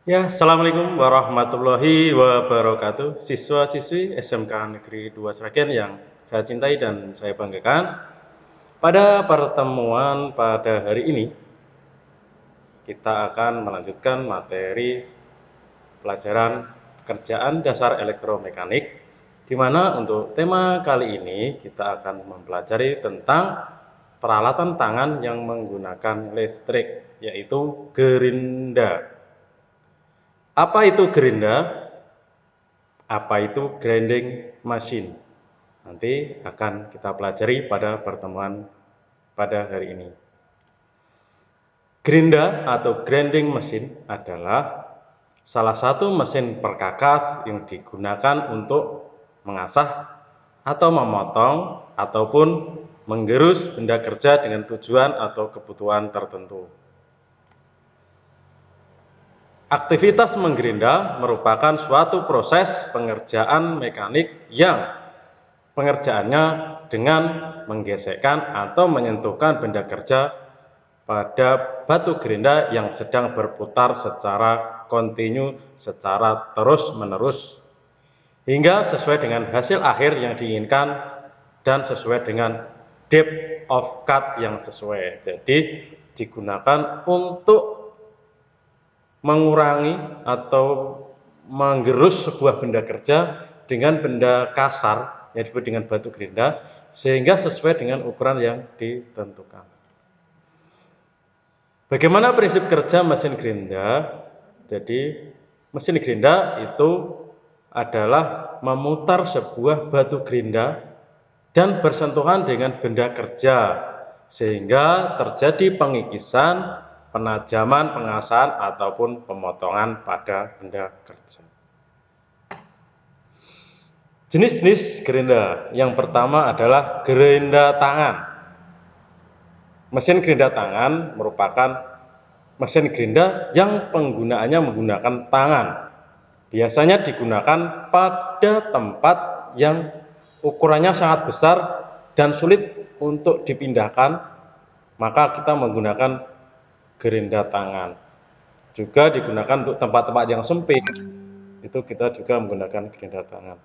Ya, Assalamualaikum warahmatullahi wabarakatuh. Siswa-siswi SMK Negeri 2 Sragen yang saya cintai dan saya banggakan. Pada pertemuan pada hari ini, kita akan melanjutkan materi pelajaran pekerjaan dasar elektromekanik, di mana untuk tema kali ini kita akan mempelajari tentang peralatan tangan yang menggunakan listrik, yaitu gerinda. Apa itu gerinda? Apa itu grinding machine? Nanti akan kita pelajari pada pertemuan pada hari ini. Gerinda atau grinding machine adalah salah satu mesin perkakas yang digunakan untuk mengasah atau memotong ataupun menggerus benda kerja dengan tujuan atau kebutuhan tertentu. Aktivitas menggerinda merupakan suatu proses pengerjaan mekanik yang pengerjaannya dengan menggesekkan atau menyentuhkan benda kerja pada batu gerinda yang sedang berputar secara kontinu, secara terus-menerus, hingga sesuai dengan hasil akhir yang diinginkan dan sesuai dengan depth of cut yang sesuai. Jadi digunakan untuk mengurangi atau menggerus sebuah benda kerja dengan benda kasar yang disebut dengan batu gerinda sehingga sesuai dengan ukuran yang ditentukan. Bagaimana prinsip kerja mesin gerinda? Jadi mesin gerinda itu adalah memutar sebuah batu gerinda dan bersentuhan dengan benda kerja sehingga terjadi pengikisan, penajaman, pengasahan ataupun pemotongan pada benda kerja. Jenis-jenis gerinda yang pertama adalah gerinda tangan. Mesin gerinda tangan merupakan mesin gerinda yang penggunaannya menggunakan tangan. Biasanya digunakan pada tempat yang ukurannya sangat besar dan sulit untuk dipindahkan, maka kita menggunakan gerinda tangan. Juga digunakan untuk tempat-tempat yang sempit, itu kita juga menggunakan gerinda tangan.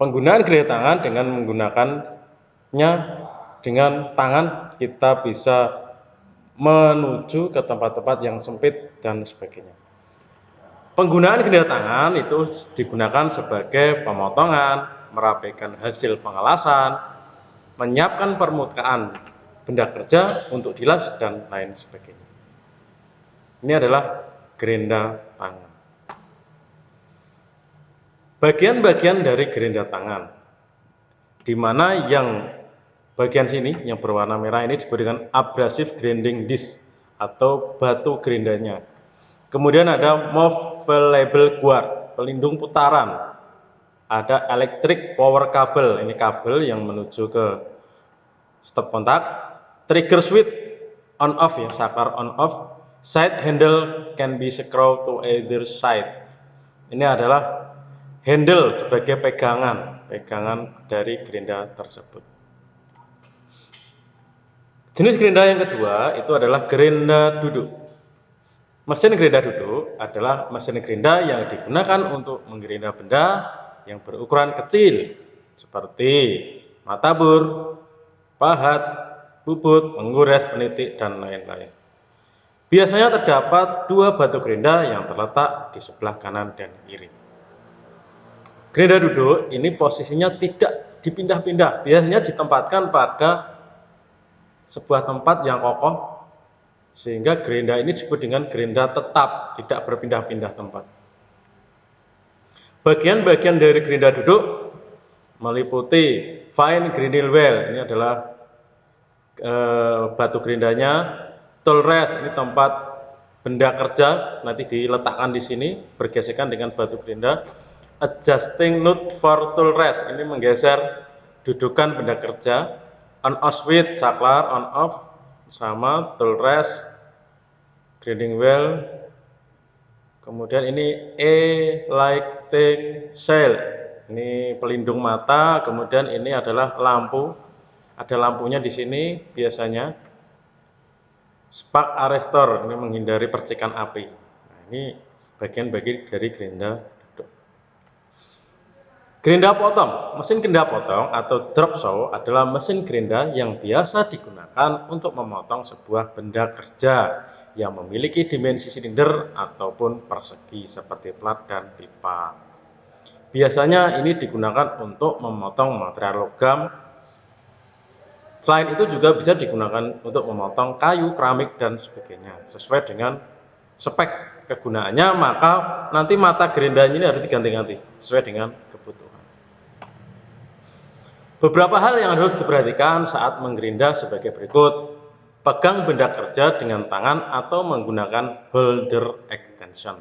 Penggunaan gerinda tangan dengan menggunakannya dengan tangan kita bisa menuju ke tempat-tempat yang sempit dan sebagainya. Penggunaan gerinda tangan itu digunakan sebagai pemotongan, merapikan hasil pengelasan, menyiapkan permukaan benda kerja untuk dilas dan lain sebagainya. Ini adalah gerinda tangan. Bagian-bagian dari gerinda tangan, di mana yang bagian sini yang berwarna merah ini disebut dengan abrasive grinding disc atau batu gerindanya. Kemudian ada movable guard, pelindung putaran. Ada electric power cable, ini kabel yang menuju ke stop kontak. Trigger switch on off ya, saklar on off. Side handle can be screwed to either side. Ini adalah handle sebagai pegangan dari gerinda tersebut. Jenis gerinda yang kedua itu adalah gerinda duduk. Mesin gerinda duduk adalah mesin gerinda yang digunakan untuk menggerinda benda yang berukuran kecil seperti matabur, pahat, bubut, menggores, penitik, dan lain-lain. Biasanya terdapat dua batu gerinda yang terletak di sebelah kanan dan kiri. Gerinda duduk ini posisinya tidak dipindah-pindah, biasanya ditempatkan pada sebuah tempat yang kokoh sehingga gerinda ini disebut dengan gerinda tetap, tidak berpindah-pindah tempat. Bagian-bagian dari gerinda duduk meliputi fine grinding wheel, ini adalah batu gerindanya. Tool rest, ini tempat benda kerja nanti diletakkan di sini bergesekan dengan batu gerinda. Adjusting nut for tool rest, ini menggeser dudukan benda kerja. On off switch, saklar on off sama tool rest, grinding wheel. Kemudian ini lighting sail, ini pelindung mata. Kemudian ini adalah lampu, ada lampunya di sini biasanya. Spark arrestor, ini menghindari percikan api. Nah, ini bagian-bagian dari gerinda duduk. Gerinda potong. Mesin gerinda potong atau drop saw adalah mesin gerinda yang biasa digunakan untuk memotong sebuah benda kerja yang memiliki dimensi silinder ataupun persegi seperti plat dan pipa. Biasanya ini digunakan untuk memotong material logam. Selain itu juga bisa digunakan untuk memotong kayu, keramik, dan sebagainya. Sesuai dengan spek kegunaannya, maka nanti mata gerindanya ini harus diganti-ganti sesuai dengan kebutuhan. Beberapa hal yang harus diperhatikan saat menggerinda sebagai berikut. Pegang benda kerja dengan tangan atau menggunakan holder extension.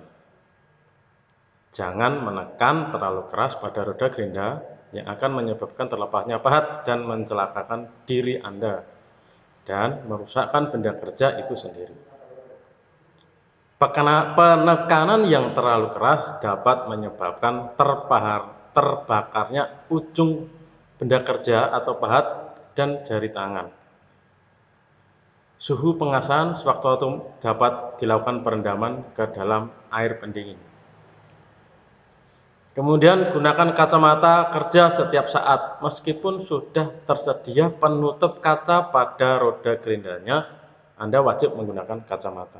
Jangan menekan terlalu keras pada roda gerinda yang akan menyebabkan terlepasnya pahat dan mencelakakan diri Anda dan merusakkan benda kerja itu sendiri. Penekanan yang terlalu keras dapat menyebabkan terbakarnya ujung benda kerja atau pahat dan jari tangan. Suhu pengasahan sewaktu-waktu dapat dilakukan perendaman ke dalam air pendingin. Kemudian gunakan kacamata kerja setiap saat. Meskipun sudah tersedia penutup kaca pada roda gerindanya, Anda wajib menggunakan kacamata.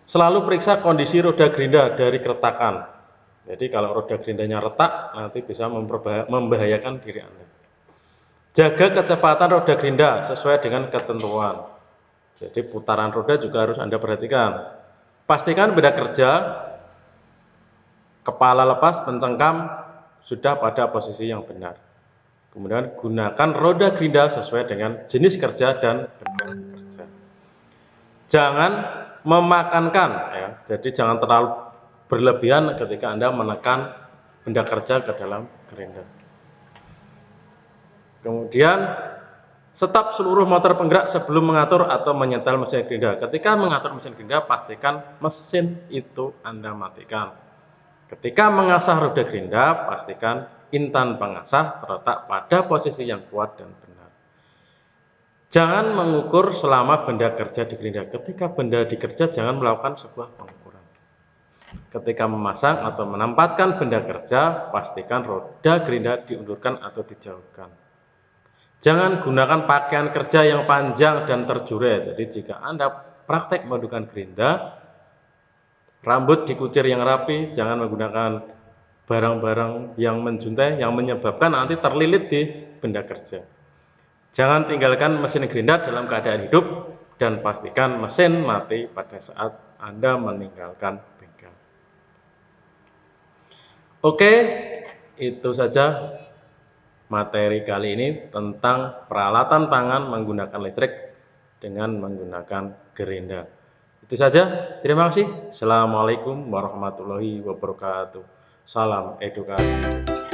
Selalu periksa kondisi roda gerinda dari keretakan. Jadi kalau roda gerindanya retak, nanti bisa membahayakan diri Anda. Jaga kecepatan roda gerinda sesuai dengan ketentuan. Jadi putaran roda juga harus Anda perhatikan. Pastikan benda kerja, kepala lepas, mencengkam, sudah pada posisi yang benar. Kemudian gunakan roda gerinda sesuai dengan jenis kerja dan benda kerja. Jangan memakankan, ya. Jadi jangan terlalu berlebihan ketika Anda menekan benda kerja ke dalam gerinda. Kemudian stop seluruh motor penggerak sebelum mengatur atau menyetel mesin gerinda. Ketika mengatur mesin gerinda, pastikan mesin itu Anda matikan. Ketika mengasah roda gerinda, pastikan intan pengasah terletak pada posisi yang kuat dan benar. Jangan mengukur selama benda kerja di gerinda. Ketika benda dikerja, jangan melakukan sebuah pengukuran. Ketika memasang atau menempatkan benda kerja, pastikan roda gerinda diundurkan atau dijauhkan. Jangan gunakan pakaian kerja yang panjang dan terjuret. Jadi jika Anda praktek memadukan gerinda, rambut dikucir yang rapi, jangan menggunakan barang-barang yang menjuntai yang menyebabkan nanti terlilit di benda kerja. Jangan tinggalkan mesin gerinda dalam keadaan hidup dan pastikan mesin mati pada saat Anda meninggalkan bengkel. Oke, itu saja materi kali ini tentang peralatan tangan menggunakan listrik dengan menggunakan gerinda. Itu saja, terima kasih. Assalamualaikum warahmatullahi wabarakatuh. Salam edukasi.